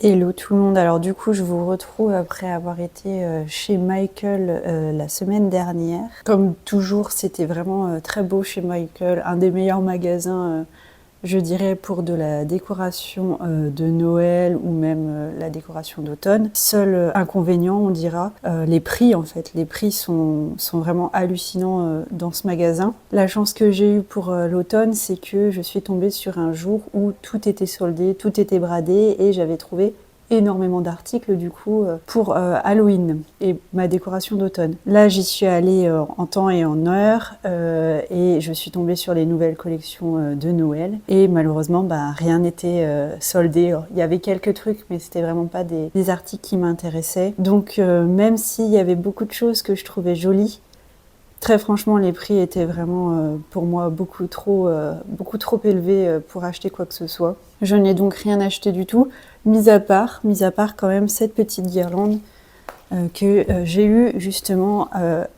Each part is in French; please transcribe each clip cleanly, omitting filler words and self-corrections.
Hello tout le monde, alors du coup je vous retrouve après avoir été chez Michael la semaine dernière. Comme toujours c'était vraiment très beau chez Michael, un des meilleurs magasins je dirais pour de la décoration de Noël ou même la décoration d'automne. Seul inconvénient on dira, les prix en fait. Les prix sont vraiment hallucinants dans ce magasin. La chance que j'ai eue pour l'automne, c'est que je suis tombée sur un jour où tout était soldé, tout était bradé et j'avais trouvé énormément d'articles du coup pour Halloween et ma décoration d'automne. Là j'y suis allée en temps et en heure et je suis tombée sur les nouvelles collections de Noël et malheureusement rien n'était soldé. Il y avait quelques trucs mais c'était vraiment pas des articles qui m'intéressaient. Donc même s'il y avait beaucoup de choses que je trouvais jolies, très franchement, les prix étaient vraiment pour moi beaucoup trop élevés pour acheter quoi que ce soit. Je n'ai donc rien acheté du tout, mis à part quand même cette petite guirlande que j'ai eue justement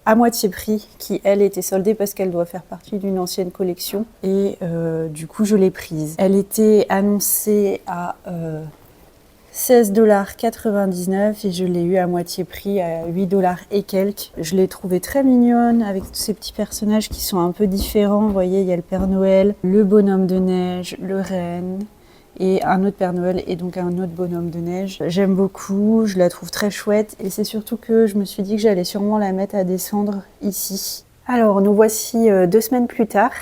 à moitié prix, qui elle était soldée parce qu'elle doit faire partie d'une ancienne collection et du coup je l'ai prise. Elle était annoncée à 16,99 $ et je l'ai eu à moitié prix à 8 $ et quelques. Je l'ai trouvée très mignonne avec tous ces petits personnages qui sont un peu différents. Vous voyez, il y a le Père Noël, le bonhomme de neige, le renne et un autre Père Noël et donc un autre bonhomme de neige. J'aime beaucoup, je la trouve très chouette et c'est surtout que je me suis dit que j'allais sûrement la mettre à descendre ici. Alors nous voici 2 semaines plus tard.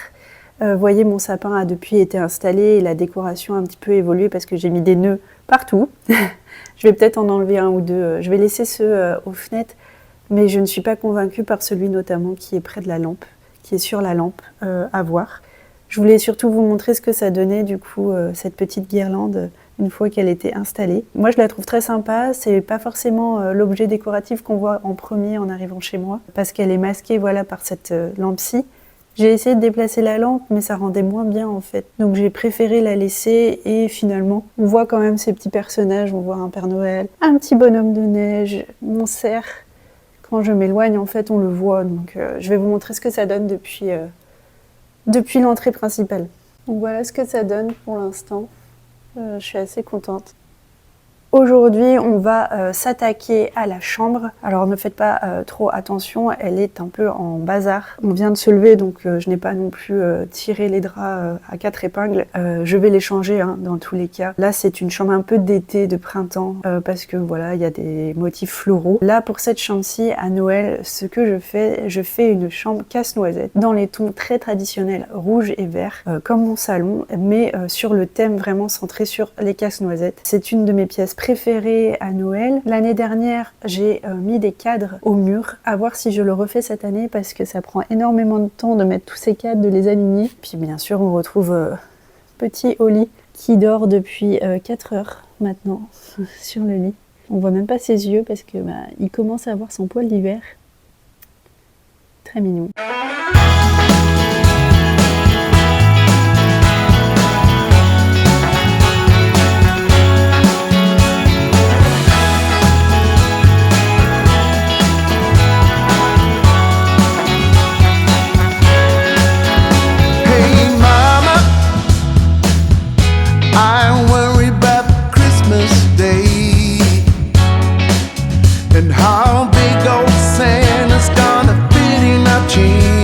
Vous voyez, mon sapin a depuis été installé et la décoration a un petit peu évolué parce que j'ai mis des nœuds partout. Je vais peut-être en enlever un ou deux. Je vais laisser ceux aux fenêtres, mais je ne suis pas convaincue par celui notamment qui est près de la lampe, qui est sur la lampe, à voir. Je voulais surtout vous montrer ce que ça donnait du coup, cette petite guirlande, une fois qu'elle était installée. Moi je la trouve très sympa, c'est pas forcément l'objet décoratif qu'on voit en premier en arrivant chez moi, parce qu'elle est masquée voilà, par cette lampe-ci. J'ai essayé de déplacer la lampe, mais ça rendait moins bien en fait. Donc j'ai préféré la laisser et finalement, on voit quand même ces petits personnages. On voit un Père Noël, un petit bonhomme de neige, mon cerf. Quand je m'éloigne, en fait, on le voit. Donc je vais vous montrer ce que ça donne depuis l'entrée principale. Donc voilà ce que ça donne pour l'instant. Je suis assez contente. Aujourd'hui, on va s'attaquer à la chambre. Alors ne faites pas trop attention, elle est un peu en bazar. On vient de se lever, donc je n'ai pas non plus tiré les draps à 4 épingles. Je vais les changer dans tous les cas. Là, c'est une chambre un peu d'été, de printemps, parce que voilà, il y a des motifs floraux. Là, pour cette chambre-ci, à Noël, ce que je fais une chambre casse-noisette dans les tons très traditionnels, rouge et vert, comme mon salon, mais sur le thème vraiment centré sur les casse-noisettes. C'est une de mes pièces préférée à Noël. L'année dernière, j'ai mis des cadres au mur, à voir si je le refais cette année parce que ça prend énormément de temps de mettre tous ces cadres, de les aligner. Puis bien sûr, on retrouve petit Oli qui dort depuis 4 heures maintenant sur le lit. On voit même pas ses yeux parce que il commence à avoir son poil d'hiver. Très mignon. And how big old Santa's gonna fit in our jeans.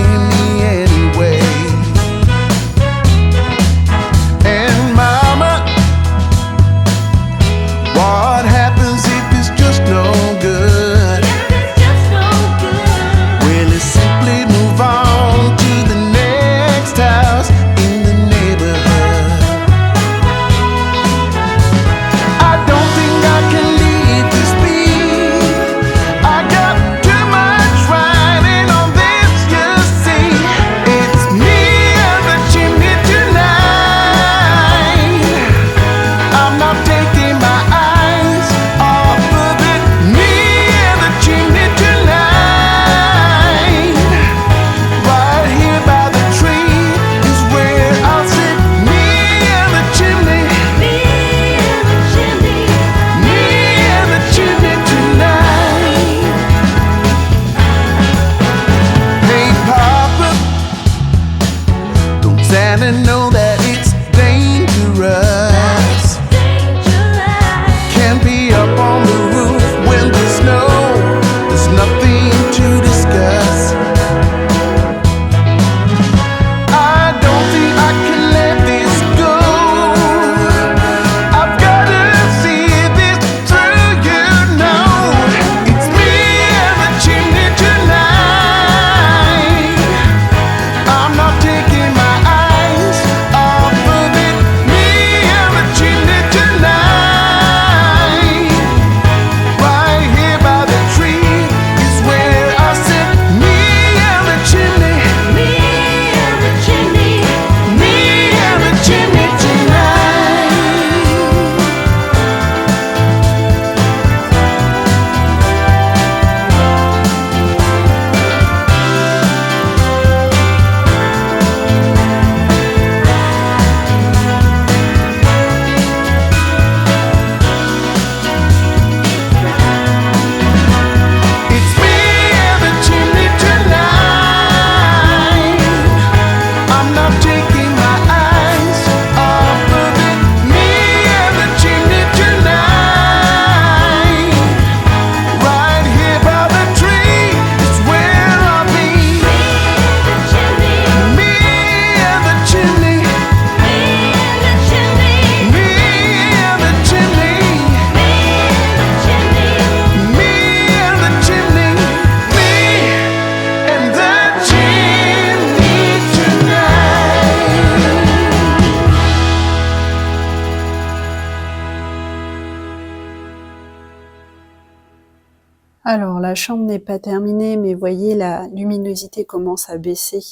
Alors la chambre n'est pas terminée, mais voyez la luminosité commence à baisser.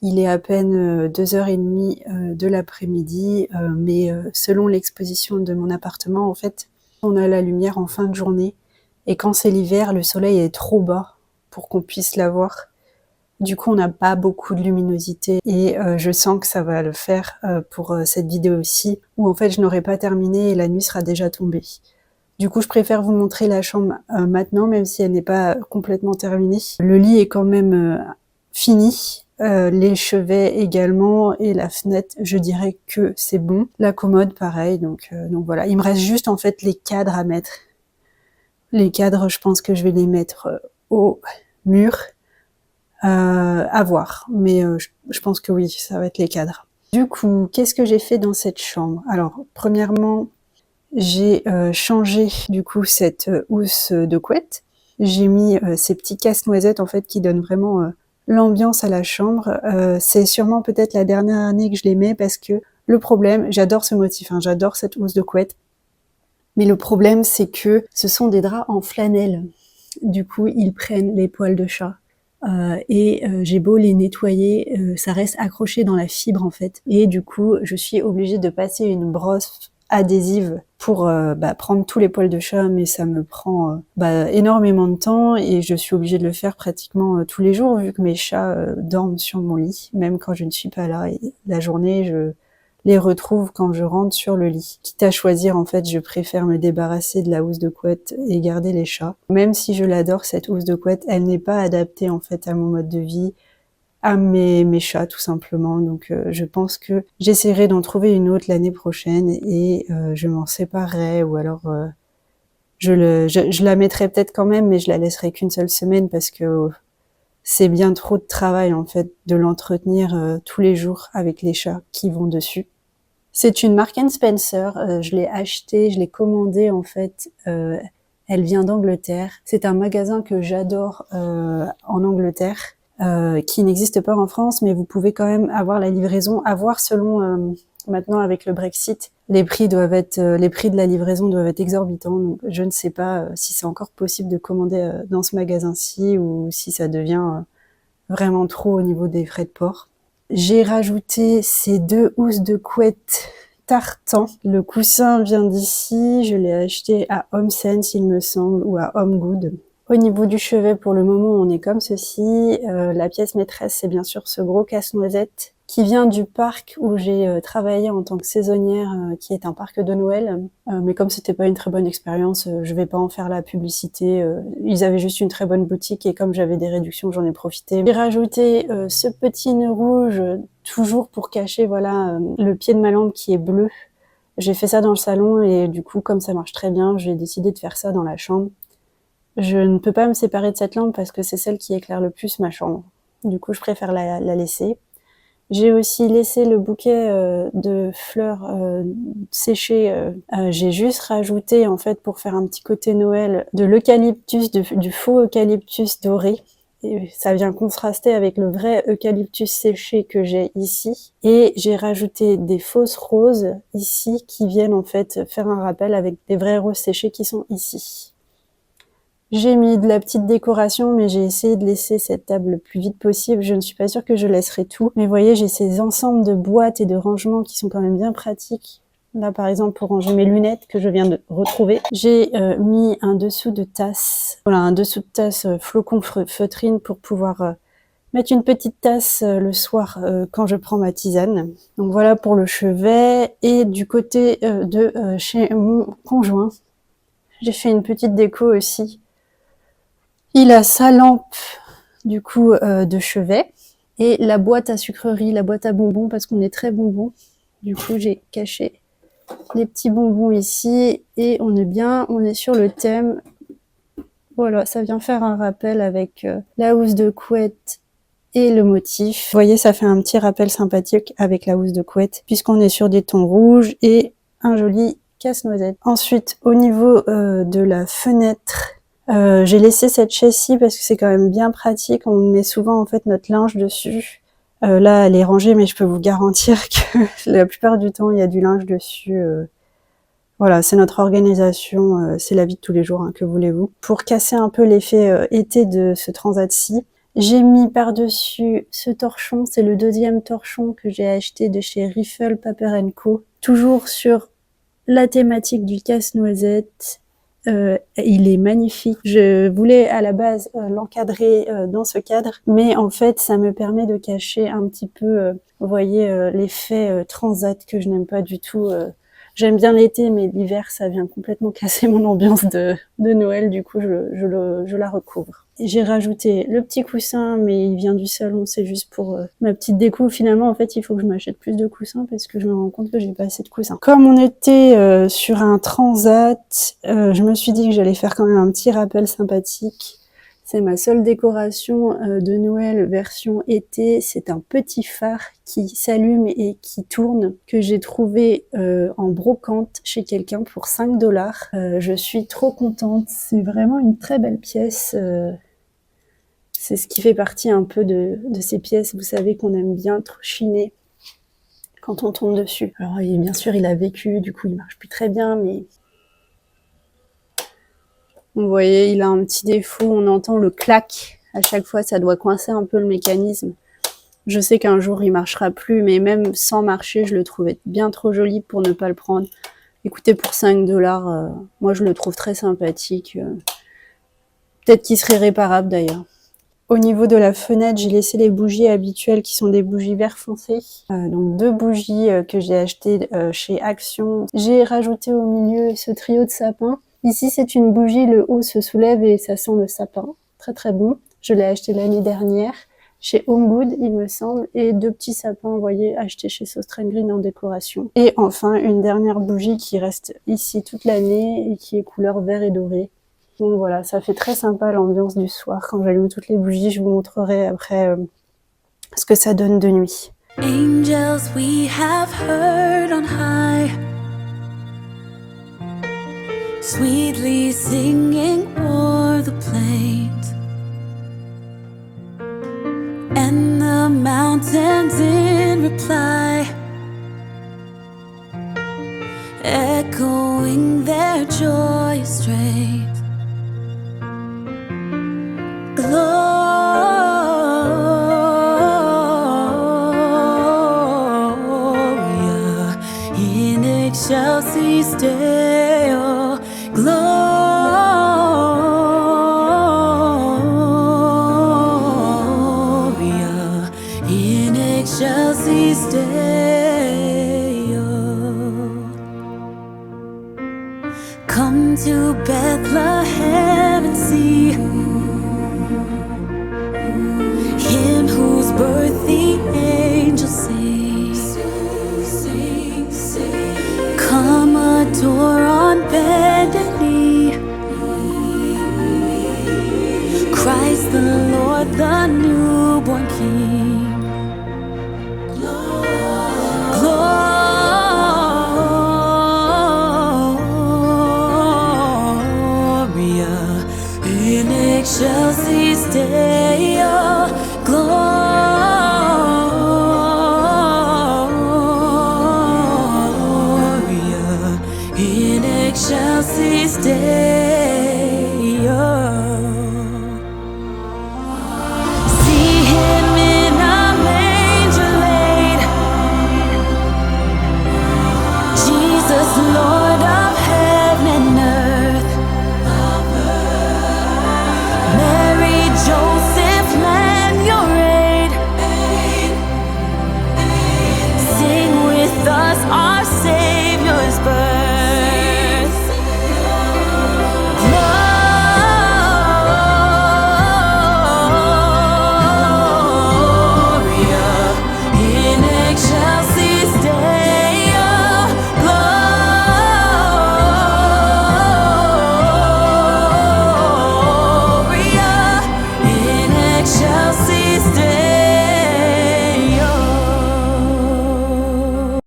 Il est à peine 2h30 de l'après-midi, mais selon l'exposition de mon appartement, en fait, on a la lumière en fin de journée. Et quand c'est l'hiver, le soleil est trop bas pour qu'on puisse la voir. Du coup, on n'a pas beaucoup de luminosité et je sens que ça va le faire pour cette vidéo aussi, où en fait je n'aurai pas terminé et la nuit sera déjà tombée. Du coup, je préfère vous montrer la chambre maintenant, même si elle n'est pas complètement terminée. Le lit est quand même fini, les chevets également, et la fenêtre, je dirais que c'est bon. La commode, pareil, donc voilà. Il me reste juste en fait les cadres à mettre. Les cadres, je pense que je vais les mettre au mur. À voir, mais je pense que oui, ça va être les cadres. Du coup, qu'est-ce que j'ai fait dans cette chambre? Alors, premièrement, j'ai changé du coup cette housse de couette. J'ai mis ces petits casse-noisettes en fait qui donnent vraiment l'ambiance à la chambre. C'est sûrement peut-être la dernière année que je les mets parce que le problème, j'adore ce motif, hein, j'adore cette housse de couette, mais le problème c'est que ce sont des draps en flanelle. Du coup, ils prennent les poils de chat. J'ai beau les nettoyer, ça reste accroché dans la fibre en fait. Et du coup, je suis obligée de passer une brosse adhésive pour prendre tous les poils de chat, mais ça me prend énormément de temps et je suis obligée de le faire pratiquement tous les jours vu que mes chats dorment sur mon lit, même quand je ne suis pas là. Et la journée, je les retrouve quand je rentre sur le lit. Quitte à choisir, en fait, je préfère me débarrasser de la housse de couette et garder les chats. Même si je l'adore, cette housse de couette, elle n'est pas adaptée, en fait, à mon mode de vie, à mes chats, tout simplement. Donc, je pense que j'essaierai d'en trouver une autre l'année prochaine et je m'en séparerai ou alors je la mettrai peut-être quand même, mais je la laisserai qu'une seule semaine parce que c'est bien trop de travail, en fait, de l'entretenir tous les jours avec les chats qui vont dessus. C'est une Marks & Spencer, je l'ai achetée, je l'ai commandée en fait, elle vient d'Angleterre. C'est un magasin que j'adore en Angleterre, qui n'existe pas en France, mais vous pouvez quand même avoir la livraison, à voir selon maintenant avec le Brexit, les prix de la livraison doivent être exorbitants, donc je ne sais pas si c'est encore possible de commander dans ce magasin-ci ou si ça devient vraiment trop au niveau des frais de port. J'ai rajouté ces 2 housses de couette tartan. Le coussin vient d'ici, je l'ai acheté à HomeSense il me semble, ou à HomeGood. Au niveau du chevet, pour le moment, on est comme ceci. La pièce maîtresse, c'est bien sûr ce gros casse-noisette qui vient du parc où j'ai travaillé en tant que saisonnière, qui est un parc de Noël. Mais comme c'était pas une très bonne expérience, je vais pas en faire la publicité. Ils avaient juste une très bonne boutique et comme j'avais des réductions, j'en ai profité. J'ai rajouté ce petit nœud rouge, toujours pour cacher voilà le pied de ma lampe qui est bleu. J'ai fait ça dans le salon et du coup, comme ça marche très bien, j'ai décidé de faire ça dans la chambre. Je ne peux pas me séparer de cette lampe parce que c'est celle qui éclaire le plus ma chambre. Du coup, je préfère la laisser. J'ai aussi laissé le bouquet de fleurs séchées. J'ai juste rajouté, en fait, pour faire un petit côté Noël, de l'eucalyptus, du faux eucalyptus doré. Et ça vient contraster avec le vrai eucalyptus séché que j'ai ici. Et j'ai rajouté des fausses roses ici qui viennent en fait faire un rappel avec des vraies roses séchées qui sont ici. J'ai mis de la petite décoration, mais j'ai essayé de laisser cette table le plus vite possible. Je ne suis pas sûre que je laisserai tout. Mais vous voyez, j'ai ces ensembles de boîtes et de rangements qui sont quand même bien pratiques. Là, par exemple, pour ranger mes lunettes que je viens de retrouver. J'ai mis un dessous de tasse. Voilà, un dessous de tasse flocon feutrine pour pouvoir mettre une petite tasse le soir quand je prends ma tisane. Donc voilà pour le chevet. Et du côté de chez mon conjoint, j'ai fait une petite déco aussi. Il a sa lampe, du coup, de chevet et la boîte à sucreries, la boîte à bonbons, parce qu'on est très bonbons. Du coup, j'ai caché les petits bonbons ici et on est sur le thème. Voilà, ça vient faire un rappel avec la housse de couette et le motif. Vous voyez, ça fait un petit rappel sympathique avec la housse de couette, puisqu'on est sur des tons rouges et un joli casse-noisette. Ensuite, au niveau de la fenêtre, j'ai laissé cette chaise-ci parce que c'est quand même bien pratique. On met souvent en fait notre linge dessus. Là, elle est rangée, mais je peux vous garantir que la plupart du temps, il y a du linge dessus. Voilà, c'est notre organisation, c'est la vie de tous les jours, hein, que voulez-vous. Pour casser un peu l'effet été de ce transat-ci, j'ai mis par-dessus ce torchon, c'est le deuxième torchon que j'ai acheté de chez Riffle Paper & Co. Toujours sur la thématique du casse-noisette. Il est magnifique. Je voulais à la base l'encadrer dans ce cadre, mais en fait ça me permet de cacher un petit peu, vous voyez, l'effet transat que je n'aime pas du tout. J'aime bien l'été, mais l'hiver ça vient complètement casser mon ambiance de Noël, du coup je la recouvre. J'ai rajouté le petit coussin, mais il vient du salon, c'est juste pour ma petite déco. Finalement, en fait, il faut que je m'achète plus de coussins parce que je me rends compte que j'ai pas assez de coussins. Comme on était sur un transat, je me suis dit que j'allais faire quand même un petit rappel sympathique. C'est ma seule décoration de Noël version été. C'est un petit phare qui s'allume et qui tourne, que j'ai trouvé en brocante chez quelqu'un pour 5 $. Je suis trop contente. C'est vraiment une très belle pièce. C'est ce qui fait partie un peu de ces pièces, vous savez, qu'on aime bien trop chiner quand on tombe dessus. Alors bien sûr, il a vécu, du coup il marche plus très bien, mais vous voyez, il a un petit défaut, on entend le clac à chaque fois, ça doit coincer un peu le mécanisme. Je sais qu'un jour il marchera plus, mais même sans marcher, je le trouvais bien trop joli pour ne pas le prendre. Écoutez, pour 5 $, moi je le trouve très sympathique. Peut-être qu'il serait réparable d'ailleurs. Au niveau de la fenêtre, j'ai laissé les bougies habituelles qui sont des bougies vert foncé. Donc 2 bougies que j'ai achetées chez Action. J'ai rajouté au milieu ce trio de sapins. Ici, c'est une bougie, le haut se soulève et ça sent le sapin. Très très bon. Je l'ai acheté l'année dernière chez Home Good, il me semble. Et 2 petits sapins, vous voyez, achetés chez Sostrand Green en décoration. Et enfin, une dernière bougie qui reste ici toute l'année et qui est couleur vert et doré. Donc voilà, ça fait très sympa l'ambiance du soir. Quand j'allume toutes les bougies, je vous montrerai après ce que ça donne de nuit. Angels we have heard on high, sweetly singing o'er the plains, and the mountains in reply, echoing their joyous strains. Gloria in excelsis Deo. Gloria in excelsis Deo. Come to Bethlehem and see Him whose birth the angels sing. Come adore on bended knee Christ the Lord, the newborn King. Gloria in excelsis Deo. Gloria in excelsis Deo.